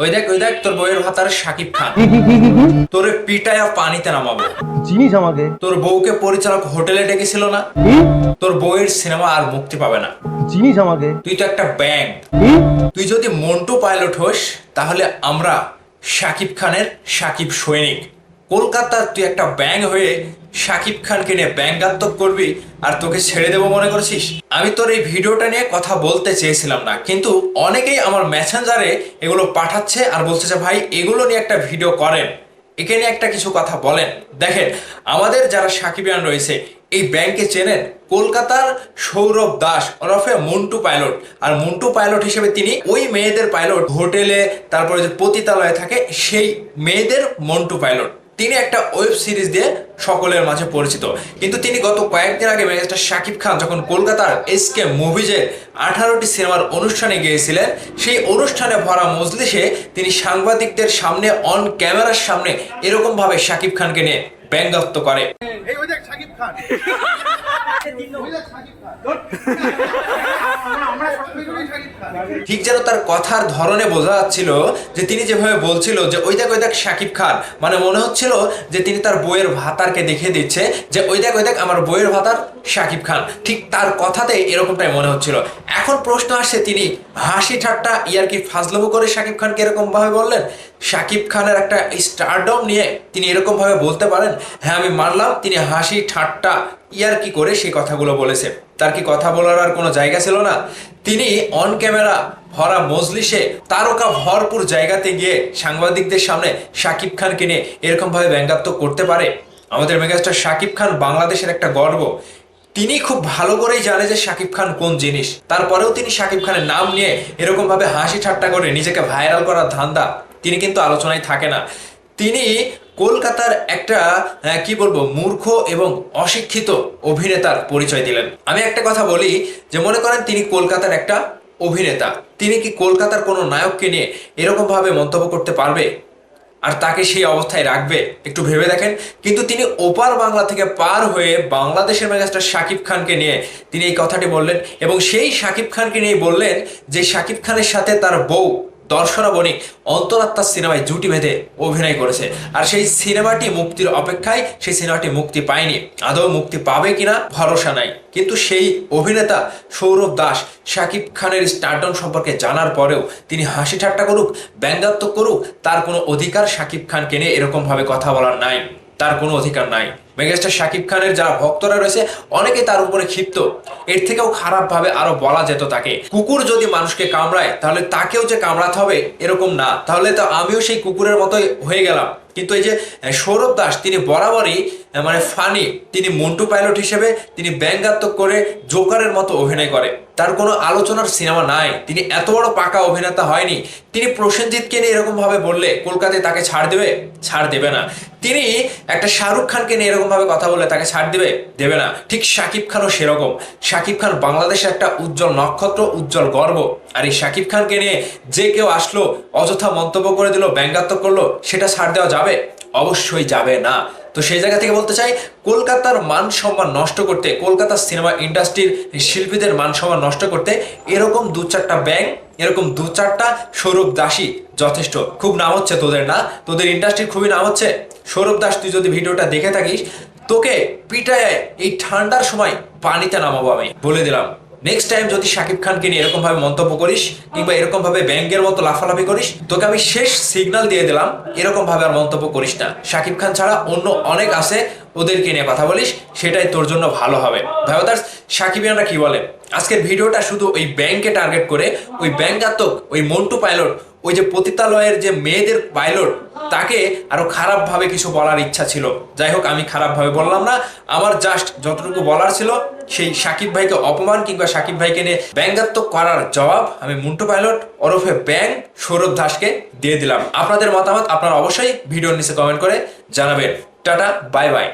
ওই দেখ তোর বউয়ের ভাতার শাকিব খান। তোরে পিটায়া পানিতে নামাবো। চিনিস আমাকে? তোর বউকে পরিচালক হোটেলে ডেকেছিল না? তোর বউয়ের সিনেমা আর মুক্তি পাবে না। চিনিস আমাকে? তুই তো একটা ব্যাঙ। তুই যদি মন্টু পাইলট হোস তাহলে আমরা শাকিব খানের শাকিব সৈনিক। কলকাতার তুই একটা ব্যাঙ হয়ে শাকিব খানকে নিয়ে ব্যঙ্গাত্মক করবি আর তোকে ছেড়ে দেবো মনে করছিস? আমি তোর এই ভিডিওটা নিয়ে কথা বলতে চেয়েছিলাম না, কিন্তু অনেকেই আমার মেসেঞ্জারে এগুলো পাঠাচ্ছে আর বলতেছে ভাই এগুলো নিয়ে একটা ভিডিও করেন, একে নিয়ে একটা কিছু কথা বলেন। দেখেন, আমাদের যারা সাকিবিয়ান রয়েছে এই ব্যাংকে চেনেন কলকাতার সৌরভ দাস ওরফে মন্টু পাইলট। আর মন্টু পাইলট হিসেবে তিনি ওই মেয়েদের পাইলট হোটেলে, তারপরে যে পতিতালয়ে থাকে সেই মেয়েদের মন্টু পাইলট। তিনি একটা ওয়েব সিরিজ দিয়ে সকলের মাঝে পরিচিত। কিন্তু তিনি গত কয়েকদিন আগে মেগাস্টার শাকিব খান যখন কলকাতার এসকে মুভিজের 18টি সিনেমার অনুষ্ঠানে গিয়েছিলেন, সেই অনুষ্ঠানে ভরা মজলিসে তিনি সাংবাদিকদের সামনে অন ক্যামেরার সামনে এরকম ভাবে শাকিব খানকে নিয়ে ব্যঙ্গাত্মক করে। ঠিক যেন তার কথার ধরনে বোঝা যাচ্ছিল যে তিনি যেভাবে বলছিল যে ওই দেখ শাকিব খান, মানে মনে হচ্ছিল যে তিনি তার বইয়ের ভাতারকে দেখিয়ে দিচ্ছে যে ওই দেখ আমার বইয়ের ভাতার শাকিব খান। ঠিক তার কথাতে এরকমটাই মনে হচ্ছিল। এখন প্রশ্ন আসছে, তিনি হাসি ঠাট্টা ইয়ারকি ফাজলামো করে শাকিব খানকে এরকম ভাবে বললেন? শাকিব খানের একটা স্টারডম নিয়ে তিনি এরকম ভাবে বলতে পারেন? হ্যাঁ, আমি মানলাম তিনি হাসি ঠাট্টা ইয়ারকি করে সেই কথাগুলো বলেছে। তার কি কথা বলার আর কোনো জায়গা ছিল না? তিনি অন ক্যামেরা ভরা মজলিসে তারকা ভরপুর জায়গাতে গিয়ে সাংবাদিকদের সামনে শাকিব খানকে নিয়ে এরকম ভাবে ব্যঙ্গাত্মক করতে পারে? আমাদের মেগাস্টার শাকিব খান বাংলাদেশের একটা গর্ব। তিনি খুব ভালো করেই জানে যে শাকিব খান কোন জিনিস, তারপরেও তিনি শাকিব খানের নাম নিয়ে এরকম ভাবে হাসি ঠাট্টা করে নিজেকে ভাইরাল করার ধান্দা তিনি কিন্তু আলোচনায় থাকে না। তিনি কলকাতার একটা কি বলবো মূর্খ এবং অশিক্ষিত অভিনেতার পরিচয় দিলেন। আমি একটা কথা বলি যে মনে করেন তিনি কলকাতার একটা অভিনেতা, তিনি কি কলকাতার কোনো নায়ককে নিয়ে এরকম ভাবে মন্তব্য করতে পারবে আর তাকে সেই অবস্থায় রাখবে? একটু ভেবে দেখেন। কিন্তু তিনি ওপার বাংলা থেকে পার হয়ে বাংলাদেশের মেগাস্টার শাকিব খানকে নিয়ে তিনি এই কথাটি বললেন, এবং সেই শাকিব খানকে নিয়ে বললেন যে শাকিব খানের সাথে তার বউ দর্শনা বণিক অন্তরাত্মার সিনেমায় জুটি বেঁধে অভিনয় করেছে। আর সেই সিনেমাটি মুক্তির অপেক্ষায়, সেই সিনেমাটি মুক্তি পায়নি। আদৌ মুক্তি পাবে কিনা ভরসা নাই। কিন্তু সেই অভিনেতা সৌরভ দাস শাকিব খানের স্টারডম সম্পর্কে জানার পরেও তিনি হাসি ঠাট্টা করুক, ব্যঙ্গাত্মক করুক, তার কোনো অধিকার শাকিব খানকে নিয়ে এরকম ভাবে কথা বলার নাই। তার কোনো অধিকার নাই। মেগাস্টার শাকিব খানের যারা ভক্তরা রয়েছে অনেকে তার উপরে ক্ষিপ্ত। এর থেকেও খারাপ ভাবে আরো বলা যেত তাকে। কুকুর যদি মানুষকে কামড়ায় তাহলে তাকেও যে কামড়াতে হবে এরকম না, তাহলে তো আমিও সেই কুকুরের মতোই হয়ে গেলাম। কিন্তু এই যে সৌরভ দাস তিনি বরাবরই মানে ফানি, তিনি মন্টু পাইলট হিসেবে তিনি ব্যঙ্গাত্মক করে জোকারের মতো অভিনয় করে। তার কোনো আলোচনার সিনেমা নাই। তিনি এত বড় পাকা অভিনেতা হয়নি। তিনি প্রসেনজিৎকে নিয়ে এরকম ভাবে বললে কলকাতায় তাকে ছাড় দেবে? ছাড় দেবে না। তিনি একটা শাহরুখ খানকে নিয়ে এরকম ভাবে কথা বললে তাকে ছাড় দেবে? দেবে না। ঠিক শাকিব খানও সেরকম। শাকিব খান বাংলাদেশের একটা উজ্জ্বল নক্ষত্র, উজ্জ্বল গর্ব। আর এই শাকিব খানকে নিয়ে যে কেউ আসলো অযথা মন্তব্য করে দিল, ব্যঙ্গাত্মক করলো, সেটা ছাড় দেওয়া যাবে? অবশ্যই যাবে না। তো সেই জায়গা থেকে বলতে চাই, কলকাতার মান সম্মান নষ্ট করতে, কলকাতার সিনেমা ইন্ডাস্ট্রির শিল্পীদের মান সম্মান নষ্ট করতে এরকম দু চারটা ব্যাং, এরকম দু চারটা সৌরভ দাসই যথেষ্ট। খুব নাম হচ্ছে তোদের, না? তোদের ইন্ডাস্ট্রির খুবই নাম হচ্ছে। সৌরভ দাস, তুই যদি ভিডিওটা দেখে থাকিস তোকে পিটায় এই ঠান্ডার সময় পানিতে নামাবো আমি বলে দিলাম। নেক্সট টাইম যদি শাকিব খানকে নিয়ে এরকম ভাবে মন্তব্য করিস কিংবা এরকম ভাবে ব্যাঙ্গের মতো লাফালাফি করিস, তোকে আমি শেষ সিগন্যাল দিয়ে দিলাম, এরকম ভাবে আর মন্তব্য করিস না। শাকিব খান ছাড়া অন্য অনেক আছে, ওদেরকে নিয়ে কথা বলিস, সেটাই তোর জন্য ভালো হবে। ভাইবাদার্স, সাকিবিয়ানরা কি বলে? আজকের ভিডিওটা শুধু ওই ব্যাংকে টার্গেট করে, ওই ব্যঙ্গাত্মক, ওই মন্টু পাইলট, ওই যে পতিতালয়ের যে মেয়েদের পাইলট, তাকে আরো খারাপ ভাবে কিছু বলার ইচ্ছা ছিল। যাই হোক, আমি খারাপ ভাবে বললাম না। আমার জাস্ট যতটুকু বলার ছিল সেই শাকিব ভাইকে অপমান কিংবা শাকিব ভাইকে নিয়ে ব্যঙ্গাত্মক করার জবাব আমি মন্টু পাইলট ওরফে ব্যাং সৌরভ দাসকে দিয়ে দিলাম। আপনাদের মতামত আপনারা অবশ্যই ভিডিওর নিচে কমেন্ট করে জানাবেন। Tata, bye bye.